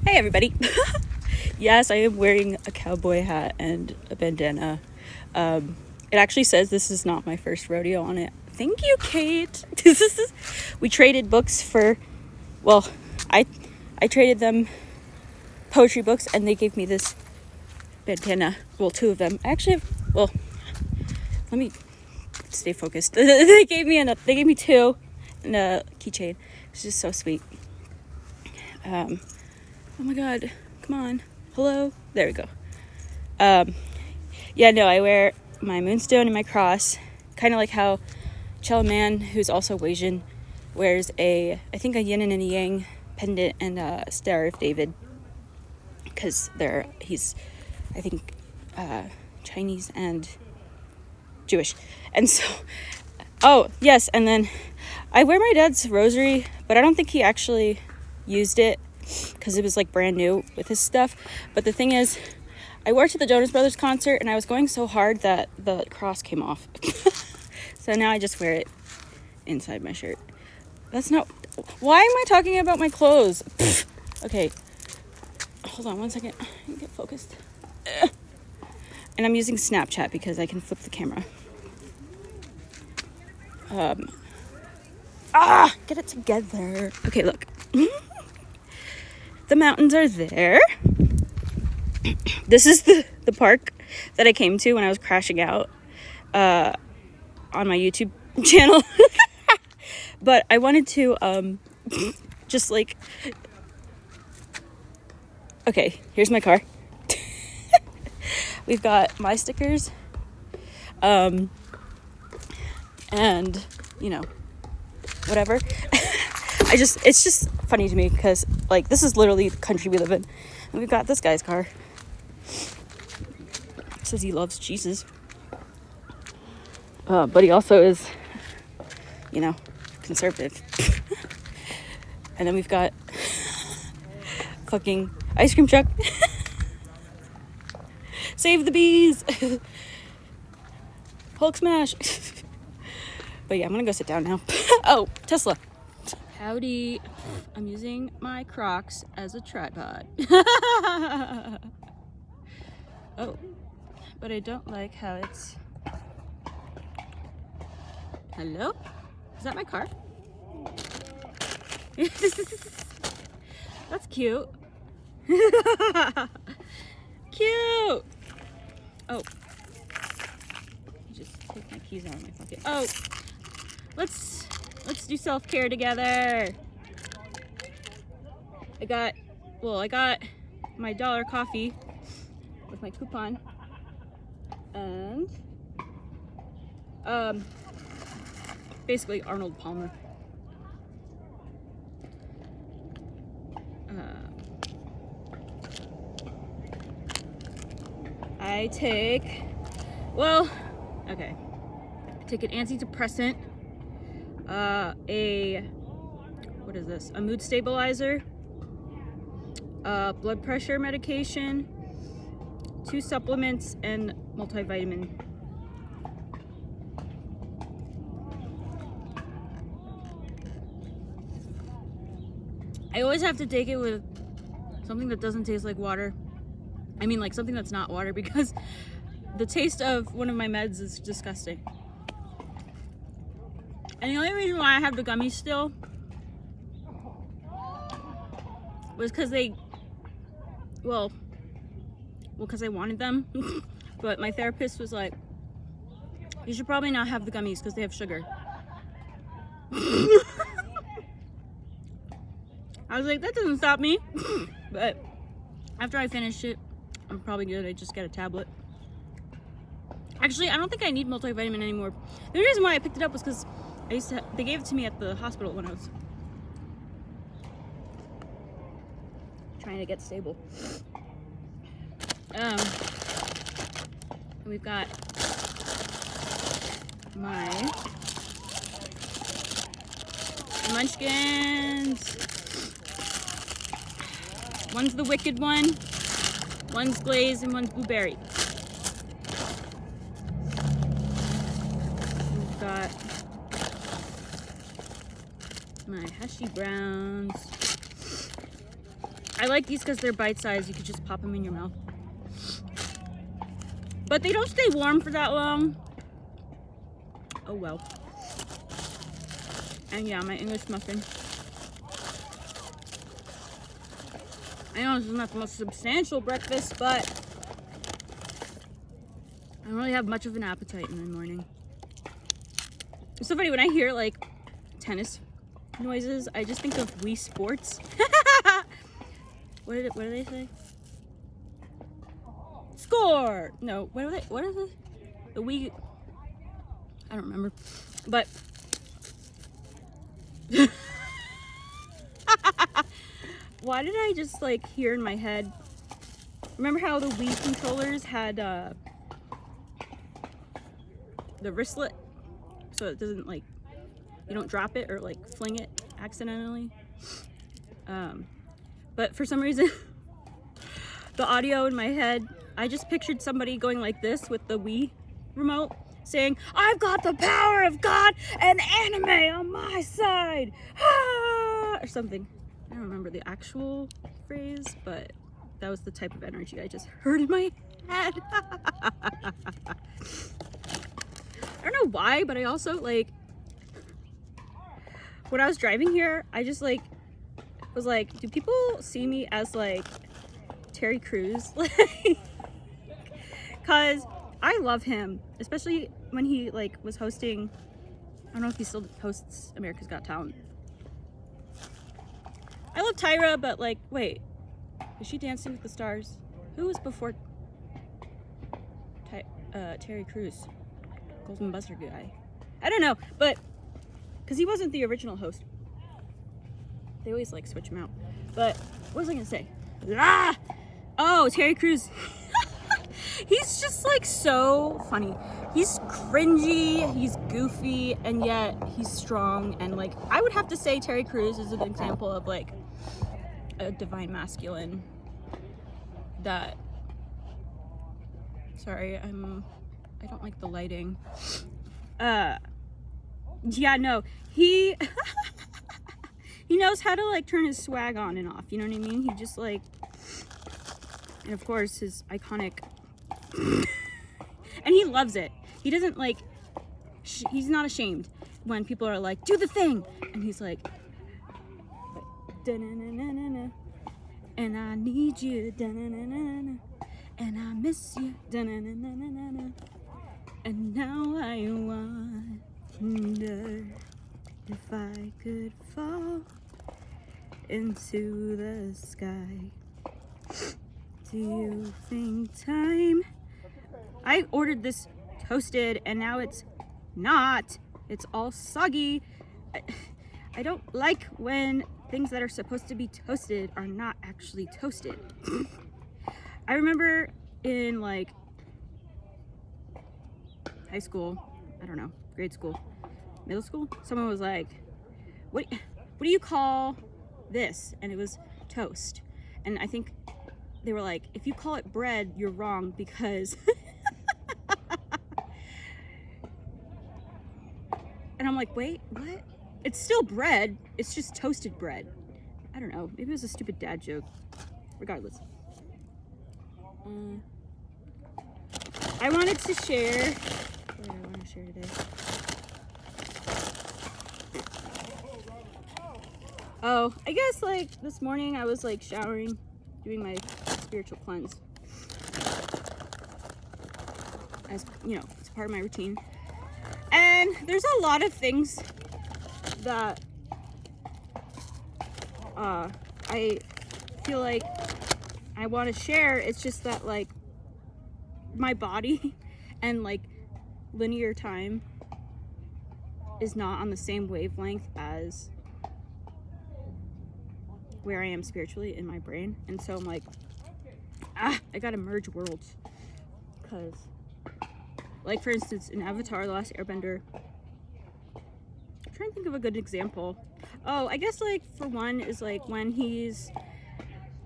Hey everybody. Yes, I am wearing a cowboy hat and a bandana. It actually says this is not my first rodeo on it. Thank you, Kate. We traded books for, well, I traded them poetry books and they gave me this bandana. Well, two of them. Actually, well, let me stay focused. They gave me two and a keychain. It's just so sweet. Oh my god, come on. Hello? There we go. Yeah, no, I wear my moonstone and my cross, kind of like how Chell Man, who's also Asian, wears I think a yin and a yang pendant and a Star of David, because he's, I think, Chinese and Jewish. And so, oh, yes, and then I wear my dad's rosary, but I don't think he actually used it, because it was like brand new with his stuff. But the thing is, I wore it to the Jonas Brothers concert and I was going so hard that the cross came off. So now I just wear it inside my shirt. That's not, why am I talking about my clothes? Okay, hold on one second. I need to get focused. And I'm using Snapchat because I can flip the camera. Get it together. Okay, look. The mountains are there. This is the park that I came to when I was crashing out on my YouTube channel. But I wanted to just like, okay, here's my car. We've got my stickers, and you know, whatever. It's just funny to me because, like, this is literally the country we live in. And we've got this guy's car. Says he loves Jesus. But he also is, you know, conservative. And then we've got fucking ice cream truck. Save the bees. Hulk smash. But yeah, I'm gonna go sit down now. Oh, Tesla. Howdy. I'm using my Crocs as a tripod. Oh, but I don't like how it's... Hello? Is that my car? That's cute. Cute! Oh. Just take my keys out of my pocket. Oh! Let's do self-care together. I got my $1 coffee with my coupon, and basically Arnold Palmer. I take an antidepressant, what is this? A mood stabilizer, blood pressure medication, 2 supplements, and multivitamin. I always have to take it with something that doesn't taste like water. I mean, like something that's not water, because the taste of one of my meds is disgusting. And the only reason why I have the gummies still was because because I wanted them. But my therapist was like, you should probably not have the gummies because they have sugar. I was like, that doesn't stop me. But after I finish it, I'm probably good. I just get a tablet. Actually, I don't think I need multivitamin anymore. The reason why I picked it up was because they gave it to me at the hospital when I was trying to get stable. And we've got my munchkins. One's the wicked one, one's glazed, and one's blueberry. We've got my Hashi Browns, I like these because they're bite-sized. You could just pop them in your mouth. But they don't stay warm for that long. Oh well. And yeah, my English muffin. I know this is not the most substantial breakfast, but I don't really have much of an appetite in the morning. It's so funny when I hear like tennis noises, I just think of Wii Sports. What do they say? Score! No, what is it? The Wii... I don't remember. But... Why did I just like hear in my head... Remember how the Wii controllers had the wristlet? So it doesn't like... You don't drop it or like fling it accidentally. But for some reason, the audio in my head, I just pictured somebody going like this with the Wii remote, saying, "I've got the power of God and anime on my side," or something. I don't remember the actual phrase, but that was the type of energy I just heard in my head. I don't know why, but I also like, when I was driving here, I just like was like, do people see me as like Terry Crews? Cause I love him, especially when he like was hosting, I don't know if he still hosts America's Got Talent. I love Tyra, but like, wait, is she Dancing with the Stars? Who was before Terry Crews? Golden Buzzer guy. I don't know, but because he wasn't the original host. They always like switch him out. But what was I gonna say? Ah! Oh, Terry Crews. He's just like so funny. He's cringy, he's goofy, and yet he's strong. And like, I would have to say Terry Crews is an example of like a divine masculine that, sorry, I don't like the lighting. Yeah, no, he he knows how to like turn his swag on and off, you know what I mean? He just like, and of course his iconic and he loves it. He doesn't like he's not ashamed when people are like, do the thing, and he's like, da-na-na-na-na-na, and I need you, da-na-na-na-na, and I miss you, da-na-na-na-na-na, and now I wonder if I could fall into the sky. Do you think time? I ordered this toasted and now it's not. It's all soggy. I don't like when things that are supposed to be toasted are not actually toasted. I remember in like high school, I don't know, grade school, middle school, someone was like, what do you call this? And it was toast. And I think they were like, if you call it bread, you're wrong because and I'm like, wait, what? It's still bread, it's just toasted bread. I don't know, maybe it was a stupid dad joke. Regardless, I wanted to share, what did I want to share today? Oh, I guess like this morning I was like showering, doing my spiritual cleanse. As you know, it's part of my routine. And there's a lot of things that I feel like I want to share. It's just that like my body and like linear time is not on the same wavelength as where I am spiritually in my brain. And so I'm like, I gotta merge worlds. Because like for instance in Avatar: The Last Airbender, I'm trying to think of a good example. Oh, I guess like for one is like when he's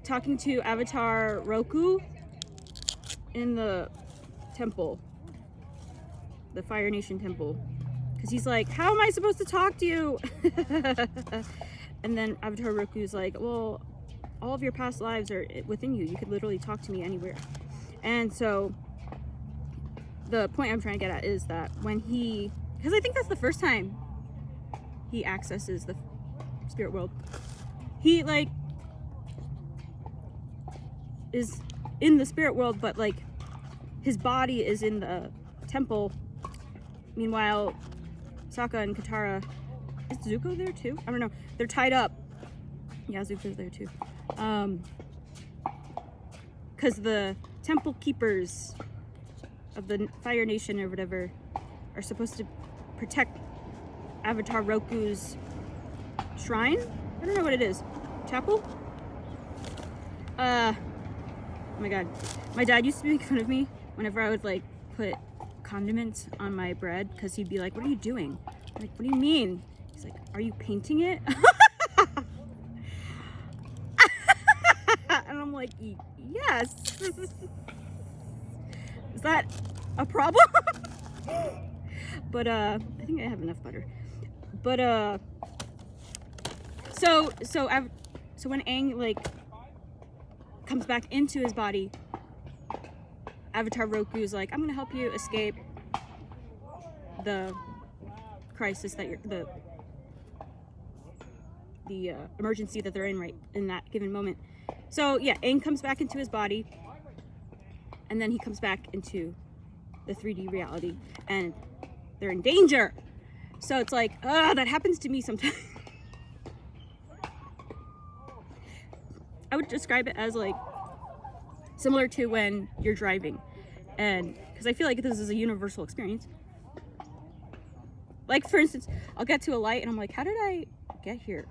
talking to Avatar Roku in the temple, the Fire Nation temple, because he's like, how am I supposed to talk to you? And then Avatar Roku's like, well, all of your past lives are within you. You could literally talk to me anywhere. And so the point I'm trying to get at is that when he, because I think that's the first time he accesses the spirit world, he like is in the spirit world, but like his body is in the temple. Meanwhile, Sokka and Katara, is Zuko there too? I don't know. They're tied up. Yeah, Zuko's there too. Because the temple keepers of the Fire Nation or whatever are supposed to protect Avatar Roku's shrine? I don't know what it is. Chapel? Oh my god. My dad used to make fun of me whenever I would like put condiments on my bread, because he'd be like, what are you doing? I'm like, what do you mean? He's like, are you painting it? And I'm like, yes. Is that a problem? But I think I have enough butter. But so when Aang like comes back into his body, Avatar Roku's like, I'm gonna help you escape the crisis that you're the emergency that they're in right in that given moment. So yeah, Aang comes back into his body, and then he comes back into the 3D reality, and they're in danger. So it's like, that happens to me sometimes. I would describe it as like similar to when you're driving, and because I feel like this is a universal experience. Like for instance, I'll get to a light and I'm like, how did I get here?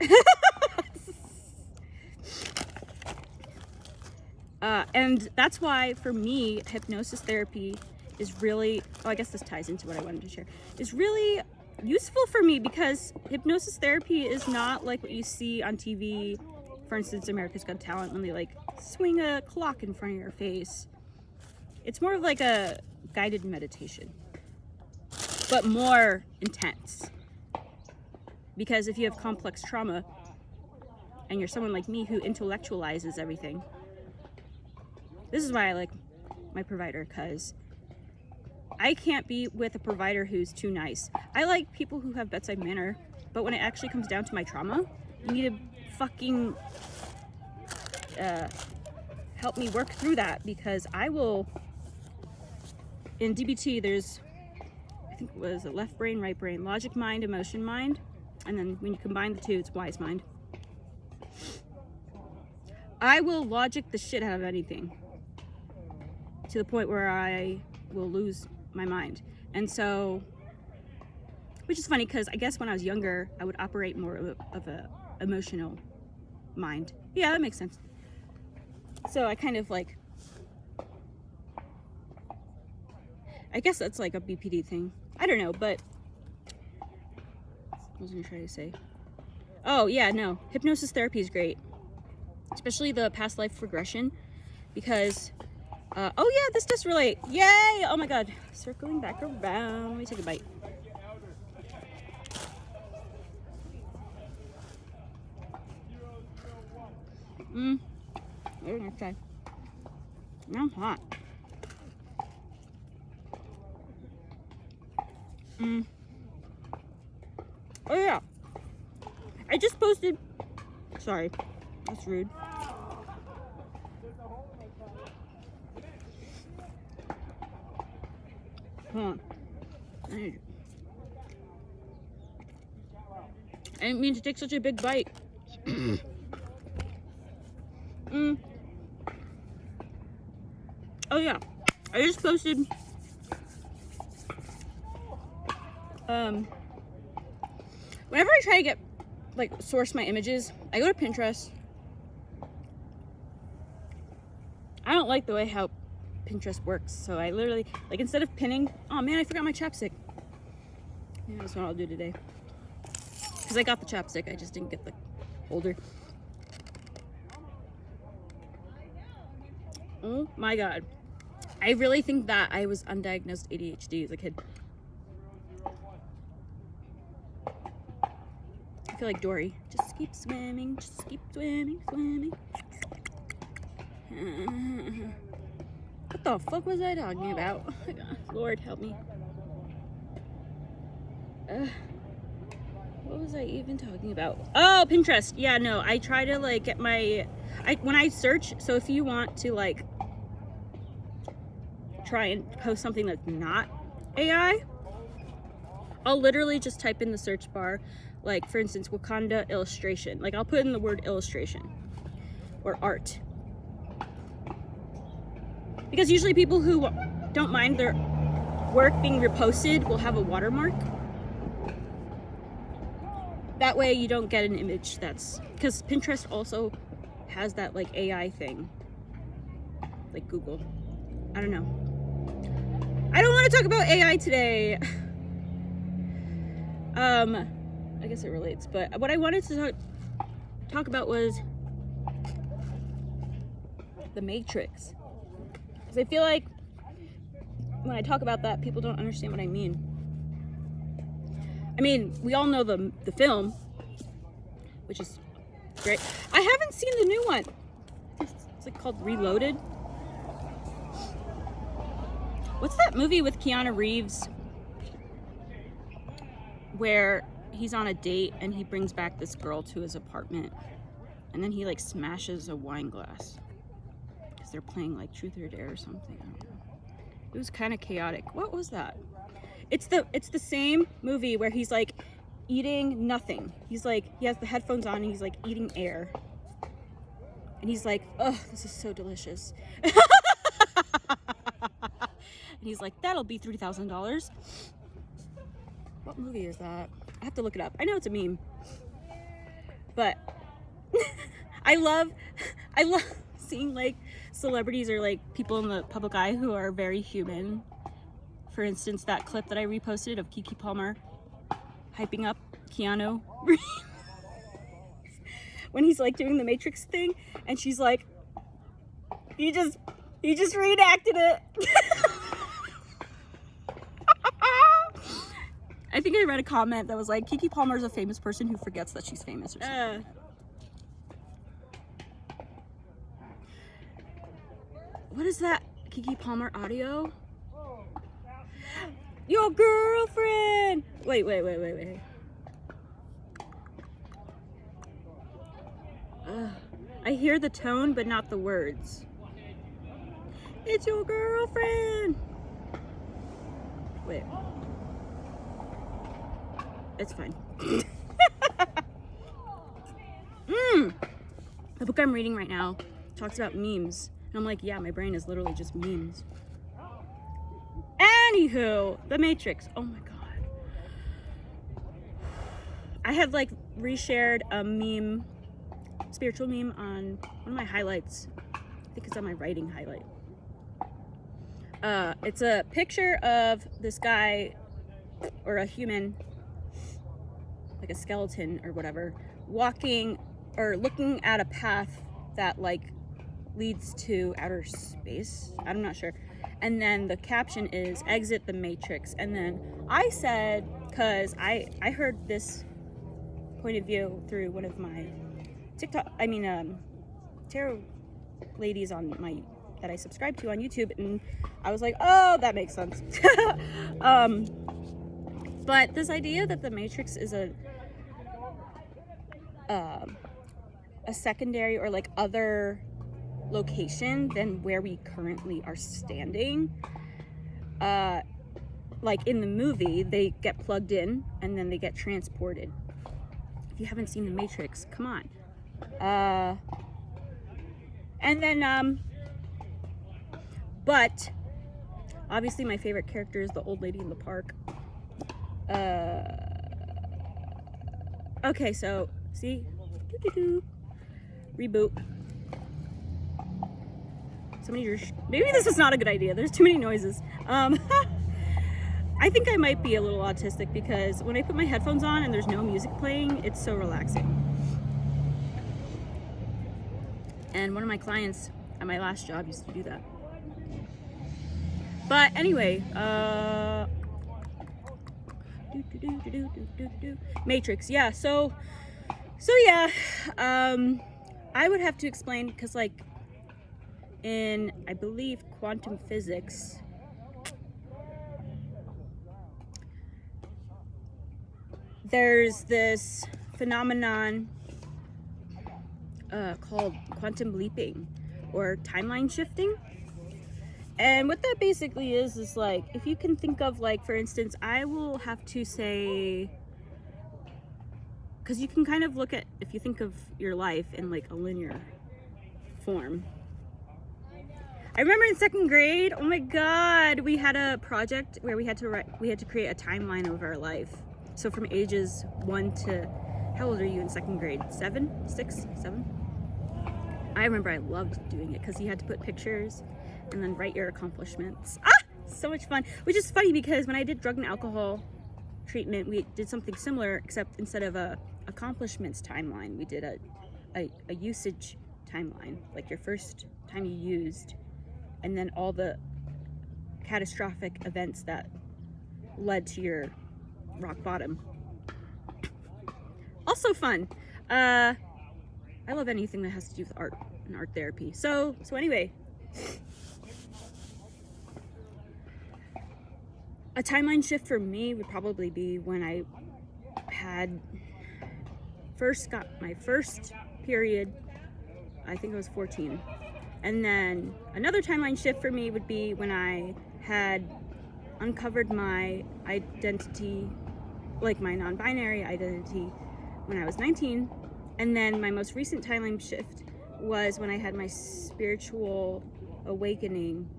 And that's why for me, hypnosis therapy is really, I guess this ties into what I wanted to share, is really useful for me, because hypnosis therapy is not like what you see on TV. For instance, America's Got Talent, when they like swing a clock in front of your face. It's more of like a guided meditation, but more intense. Because if you have complex trauma and you're someone like me who intellectualizes everything, this is why I like my provider, because I can't be with a provider who's too nice. I like people who have bedside manner, but when it actually comes down to my trauma, you need to fucking help me work through that, because I will. In DBT, there's, I think it was a left brain, right brain, logic mind, emotion mind, and then when you combine the two, it's wise mind. I will logic the shit out of anything to the point where I will lose my mind. And so, which is funny, because I guess when I was younger, I would operate more of a emotional mind. Yeah, that makes sense. So I kind of like, I guess that's like a BPD thing. I don't know, but what was I trying to say? Oh yeah, no, hypnosis therapy is great, especially the past life regression, because oh yeah, this does relate. Yay! Oh my god, circling back around. Let me take a bite. Very nice try. Now I'm hot. Oh yeah, I just posted. Sorry, that's rude. Hold on. I didn't mean to take such a big bite. Oh yeah, I just posted whenever I try to get like source my images, I go to Pinterest. I don't like the way how Pinterest works, so I literally, like, instead of pinning, oh man, I forgot my chapstick. Yeah, that's what I'll do today, because I got the chapstick, I just didn't get the holder. Oh my god, I really think that I was undiagnosed ADHD as a kid. I feel like Dory. Just keep swimming, swimming. What the fuck was I talking about? Oh my God. Lord help me. What was I even talking about? Oh, Pinterest. Yeah, no, I try to like get when I search, so if you want to like try and post something that's not AI, I'll literally just type in the search bar, like for instance, Wakanda illustration. Like I'll put in the word illustration or art. Because usually people who don't mind their work being reposted will have a watermark. That way you don't get an image that's, because Pinterest also has that like AI thing, like Google. I don't know. I don't want to talk about AI today. I guess it relates, but what I wanted to talk about was the Matrix. Because I feel like when I talk about that, people don't understand what I mean. I mean, we all know the film, which is great. I haven't seen the new one. It's like called Reloaded. What's that movie with Keanu Reeves where he's on a date and he brings back this girl to his apartment and then he like smashes a wine glass because they're playing like Truth or Dare or something. I don't know. It was kind of chaotic. What was that? It's the same movie where he's like eating nothing. He's like, he has the headphones on and he's like eating air. And he's like, oh, this is so delicious. And he's like, that'll be $3,000. What movie is that? I have to look it up. I know it's a meme. But I love seeing like celebrities or like people in the public eye who are very human. For instance, that clip that I reposted of Keke Palmer hyping up Keanu when he's like doing the Matrix thing, and she's like, he just reenacted it. I think I read a comment that was like, Keke Palmer is a famous person who forgets that she's famous or something. What is that Keke Palmer audio? Your girlfriend! Wait. I hear the tone, but not the words. It's your girlfriend! Wait. It's fine. The book I'm reading right now talks about memes. And I'm like, yeah, my brain is literally just memes. Anywho, The Matrix. Oh my God. I had like reshared a meme, spiritual meme on one of my highlights. I think it's on my writing highlight. It's a picture of this guy or a human, like a skeleton or whatever, walking or looking at a path that like leads to outer space. I'm not sure. And then the caption is exit the Matrix. And then I said, because I heard this point of view through one of my tarot ladies on my that I subscribe to on YouTube, and I was like, oh, that makes sense. But this idea that the Matrix is a secondary or like other location than where we currently are standing. Like in the movie, they get plugged in and then they get transported. If you haven't seen The Matrix, come on. And then, but obviously my favorite character is the old lady in the park. Okay, so see, reboot. Maybe this is not a good idea. There's too many noises. I think I might be a little autistic because when I put my headphones on and there's no music playing, it's so relaxing. And one of my clients at my last job used to do that. But anyway, Matrix, yeah. So yeah, I would have to explain because like in, I believe, quantum physics. There's this phenomenon called quantum leaping or timeline shifting. And what that basically is like, if you can think of, like, for instance, I will have to say, because you can kind of look at, if you think of your life in like a linear form. I remember in 2nd grade, oh my God, we had a project where we had to create a timeline of our life. So from ages 1 to, how old are you in 2nd grade? 7, 6, 7? I remember I loved doing it because you had to put pictures and then write your accomplishments. So much fun. Which is funny because when I did drug and alcohol treatment, we did something similar, except instead of a accomplishments timeline, we did a usage timeline, like your first time you used, and then all the catastrophic events that led to your rock bottom. Also fun. I love anything that has to do with art and art therapy. So anyway, a timeline shift for me would probably be when I had first got my first period. I think I was 14. And then another timeline shift for me would be when I had uncovered my identity, like my non-binary identity, when I was 19. And then my most recent timeline shift was when I had my spiritual awakening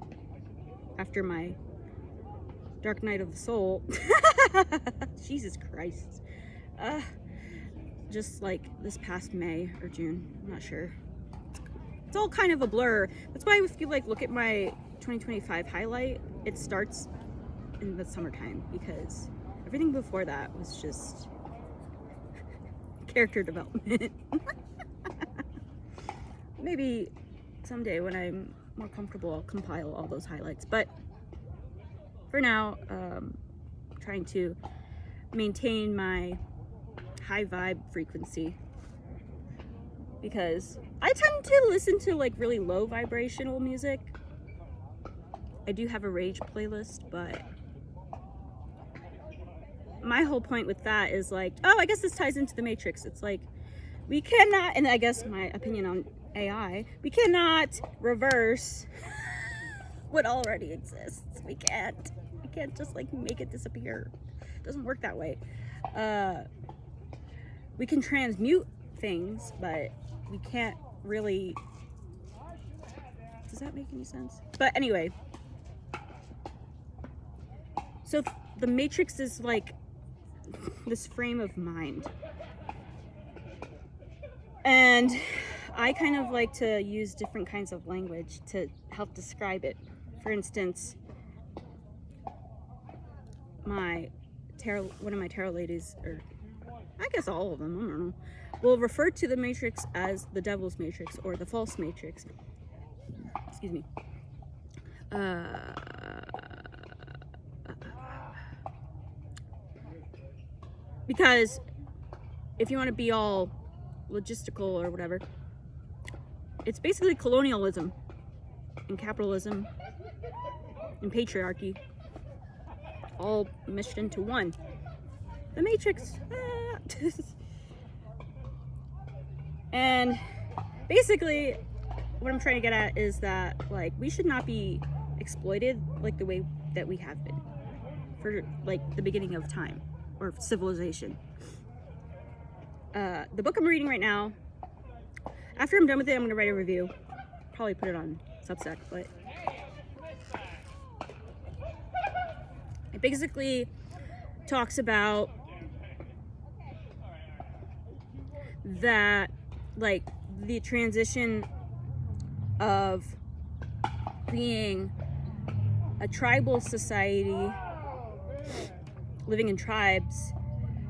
after my dark night of the soul. Jesus Christ. Just like this past May or June, I'm not sure. It's all kind of a blur. That's why if you like look at my 2025 highlight, it starts in the summertime, because everything before that was just character development. Maybe someday when I'm more comfortable, I'll compile all those highlights. But for now, trying to maintain my high vibe frequency, because I tend to listen to like really low vibrational music. I do have a rage playlist, but my whole point with that is like, oh, I guess this ties into the Matrix. It's like, we cannot, and I guess my opinion on AI, we cannot reverse what already exists. We can't just like make it disappear. It doesn't work that way. We can transmute things, but we can't really, does that make any sense? But anyway, so the Matrix is like this frame of mind, and I kind of like to use different kinds of language to help describe it. For instance, one of my tarot ladies, or I guess all of them, I don't know, will refer to the Matrix as the Devil's Matrix or the False Matrix. Excuse me. Because if you want to be all logistical or whatever, it's basically colonialism and capitalism and patriarchy all meshed into one. The Matrix. And basically what I'm trying to get at is that like we should not be exploited like the way that we have been for like the beginning of time or civilization. The book I'm reading right now, after I'm done with it, I'm going to write a review. Probably put it on Substack, but it basically talks about that, like, the transition of being a tribal society, living in tribes,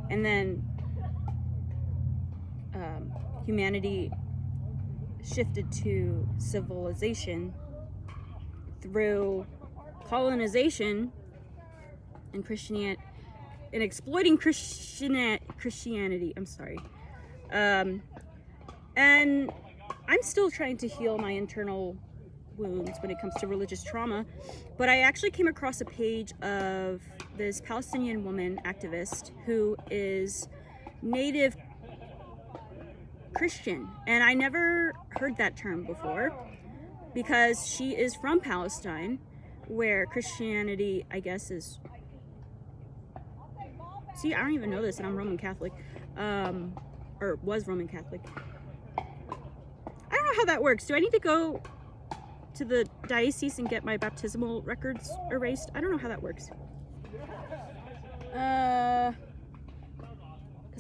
and then humanity shifted to civilization through colonization and Christianity, and exploiting Christianity. I'm sorry. And I'm still trying to heal my internal wounds when it comes to religious trauma. But I actually came across a page of this Palestinian woman activist who is native Christian, and I never heard that term before because she is from Palestine, where Christianity, I guess, is... See, I don't even know this, and I'm Roman Catholic, or was Roman Catholic. I don't know how that works. Do I need to go to the diocese and get my baptismal records erased? I don't know how that works. Because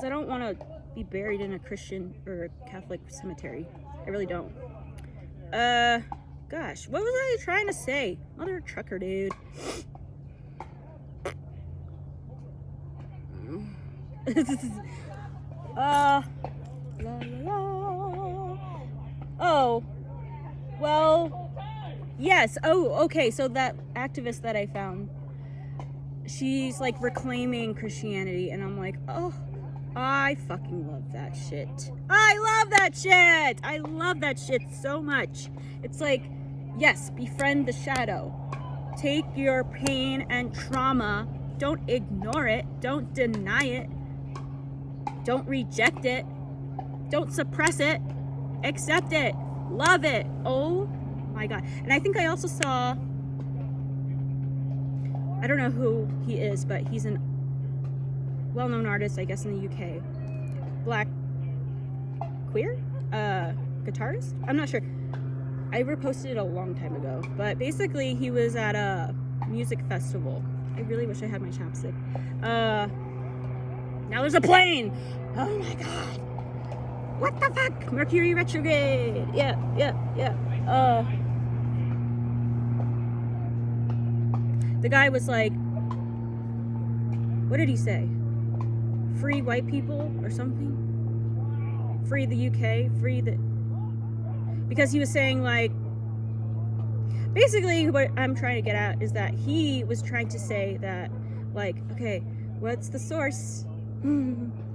I don't want to be buried in a Christian or a Catholic cemetery. I really don't. Gosh, what was I trying to say? Mother trucker, dude. La, la, la. Oh, well, yes. Oh, okay. So that activist that I found, she's like reclaiming Christianity, and I'm like, oh, I fucking love that shit. I love that shit. I love that shit so much. It's like, yes, befriend the shadow. Take your pain and trauma. Don't ignore it. Don't deny it. Don't reject it. Don't suppress it. Accept it. Love it. Oh my God. And I think I also saw, I don't know who he is, but he's an well-known artist, I guess, in the UK. Black queer guitarist? I'm not sure. I reposted it a long time ago, but basically he was at a music festival. I really wish I had my chapstick. Now there's a plane! Oh my God. What the fuck? Mercury retrograde. Yeah. The guy was like, what did he say? Free white people or something? Free the UK, free the... Because he was saying, like, basically what I'm trying to get at is that he was trying to say that, like, okay, what's the source?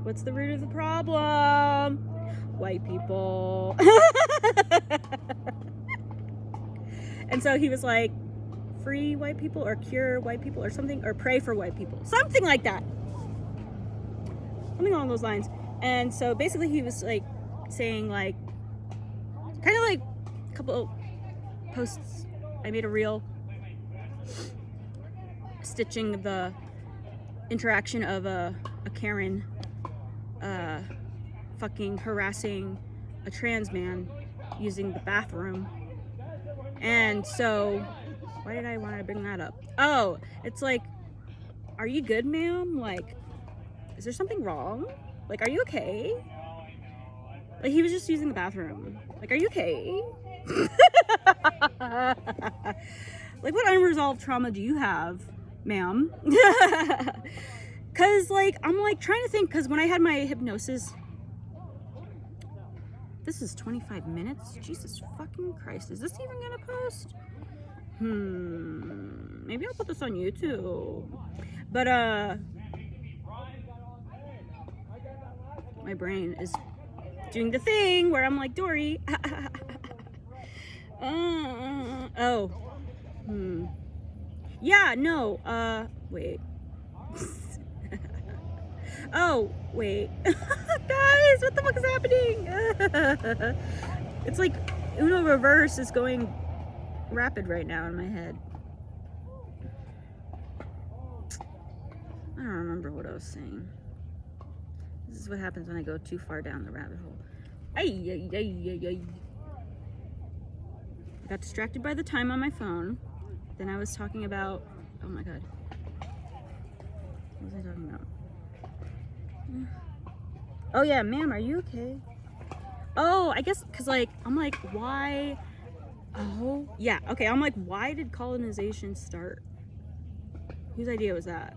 What's the root of the problem? White people. And so he was like, free white people or cure white people or something, or pray for white people. Something like that. Something along those lines. And so basically he was like saying, like, kind of like a couple posts. I made a reel stitching the interaction of a Karen fucking harassing a trans man using the bathroom. And so, why did I want to bring that up? Oh, it's like, are you good, ma'am? Like, is there something wrong? Like, are you okay? Like, he was just using the bathroom. Like, are you okay? Like, what unresolved trauma do you have, ma'am? Because, like, I'm, like, trying to think, because when I had my hypnosis... This is 25 minutes? Jesus fucking Christ. Is this even gonna post? Maybe I'll put this on YouTube. But, my brain is doing the thing where I'm like, Dory. Yeah, no, wait. Oh, wait. Guys, what the fuck is happening? It's like Uno Reverse is going rapid right now in my head. I don't remember what I was saying. This is what happens when I go too far down the rabbit hole. I got distracted by the time on my phone. Then I was talking about... Oh my God. What was I talking about? Oh yeah, ma'am, are you okay? Oh, I guess, cause like, I'm like, why? Oh, yeah, okay, I'm like, why did colonization start? Whose idea was that?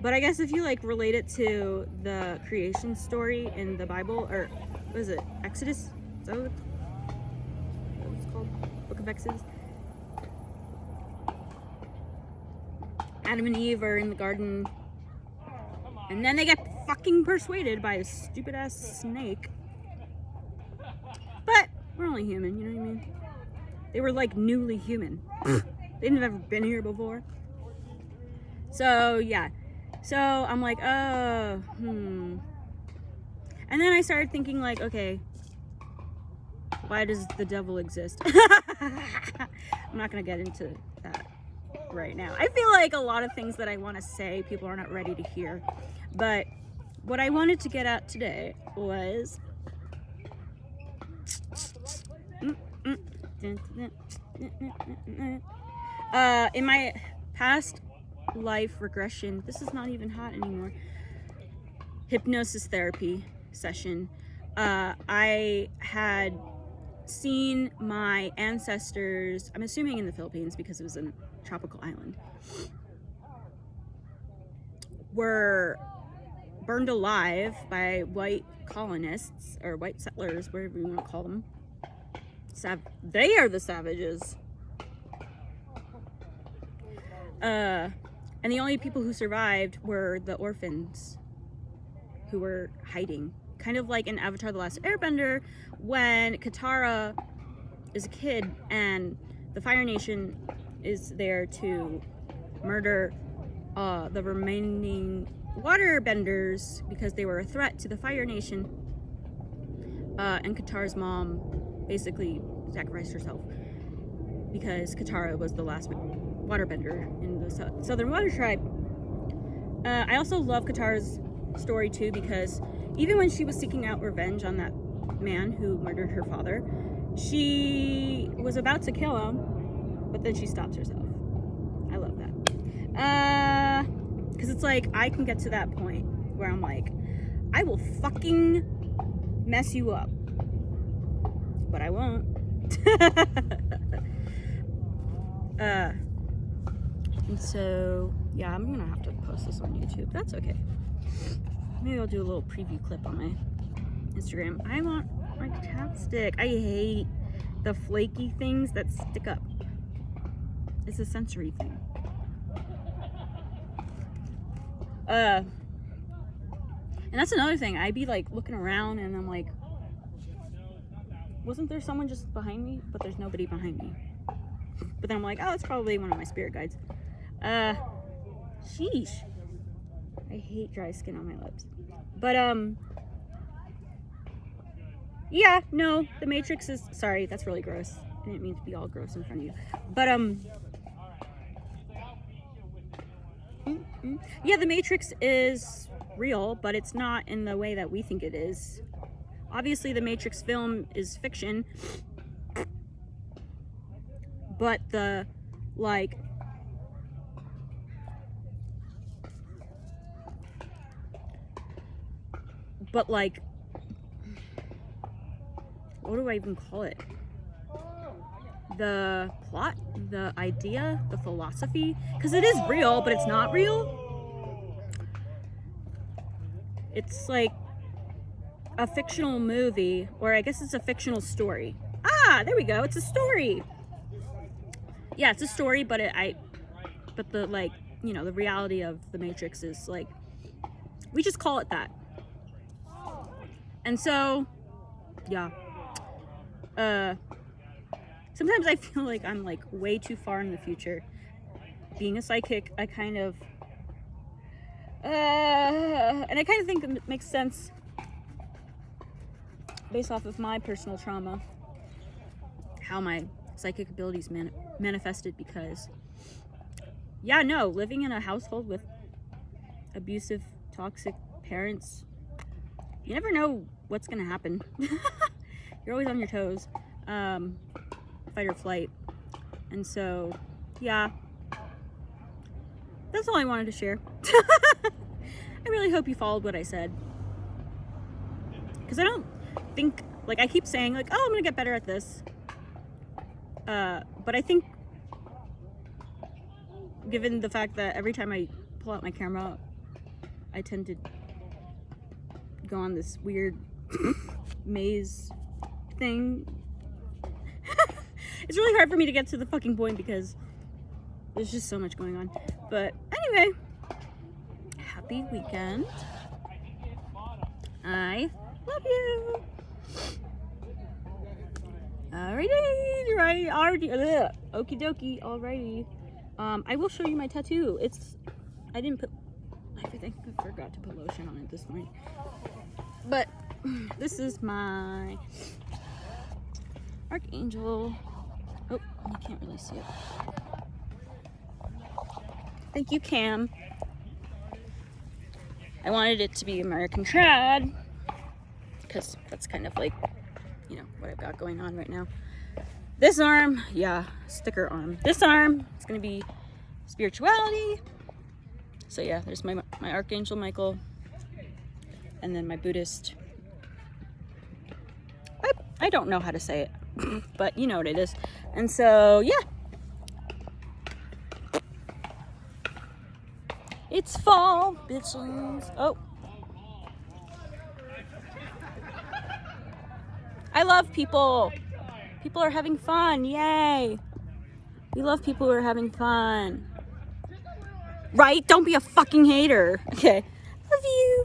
But I guess if you like relate it to the creation story in the Bible, or what is it, Exodus? Is that what it's called? Book of Exodus? Adam and Eve are in the garden, and then they get fucking persuaded by a stupid ass snake. But we're only human, you know what I mean? They were like newly human. They didn't have ever been here before. So yeah. So I'm like, oh, And then I started thinking like, okay, why does the devil exist? I'm not gonna get into that right now. I feel like a lot of things that I want to say, people are not ready to hear. But what I wanted to get at today was in my past life regression, this is not even hot anymore, hypnosis therapy session, I had seen my ancestors, I'm assuming in the Philippines because it was a tropical island, were burned alive by white colonists or white settlers, whatever you want to call them. They are the savages. And the only people who survived were the orphans who were hiding. Kind of like in Avatar: The Last Airbender, when Katara is a kid and the Fire Nation is there to murder the remaining waterbenders because they were a threat to the Fire Nation. And Katara's mom basically sacrificed herself because Katara was the last waterbender in the Southern Water Tribe. I also love Katara's story too, because even when she was seeking out revenge on that man who murdered her father, she was about to kill him, but then she stopped herself. I love that. Because it's like, I can get to that point where I'm like, I will fucking mess you up, but I won't. And so, yeah, I'm gonna have to post this on YouTube. That's okay. Maybe I'll do a little preview clip on my Instagram. I want my chapstick. I hate the flaky things that stick up. It's a sensory thing. And that's another thing. I'd be like looking around and I'm like, wasn't there someone just behind me? But there's nobody behind me. But then I'm like, oh, it's probably one of my spirit guides. Sheesh. I hate dry skin on my lips. But, yeah, no, the Matrix is, sorry, that's really gross. I didn't mean to be all gross in front of you. But, yeah, the Matrix is real, but it's not in the way that we think it is. Obviously, the Matrix film is fiction, but the, like, what do I even call it? The plot, the idea, the philosophy, because it is real, but it's not real. It's like a fictional movie, or I guess it's a fictional story. Ah, there we go. It's a story. Yeah, it's a story, but but the, like, you know, the reality of the Matrix is like, we just call it that. And so, yeah. Sometimes I feel like I'm like way too far in the future. Being a psychic, I kind of, and I kind of think it makes sense based off of my personal trauma, how my psychic abilities manifested, because, yeah, no, living in a household with abusive, toxic parents, you never know what's gonna happen. You're always on your toes, fight or flight. And so, yeah, that's all I wanted to share. I really hope you followed what I said, because I don't think, like, I keep saying like, oh, I'm gonna get better at this, but I think, given the fact that every time I pull out my camera, I tend to go on this weird maze thing. It's really hard for me to get to the fucking point because there's just so much going on. But anyway, happy weekend. I love you. Alrighty, right, already. Okie dokie, alrighty. I will show you my tattoo. I didn't put, I think I forgot to put lotion on it this morning. But this is my Archangel. Oh, you can't really see it. Thank you, Cam. I wanted it to be American trad because that's kind of like, you know, what I've got going on right now. This arm, yeah, sticker arm. This arm is going to be spirituality. So yeah, there's my Archangel Michael, and then my Buddhist. I don't know how to say it, but you know what it is. And so yeah, it's fall, bitches. Oh, I love people. People are having fun. Yay. We love people who are having fun. Right? Don't be a fucking hater. Okay. Love you.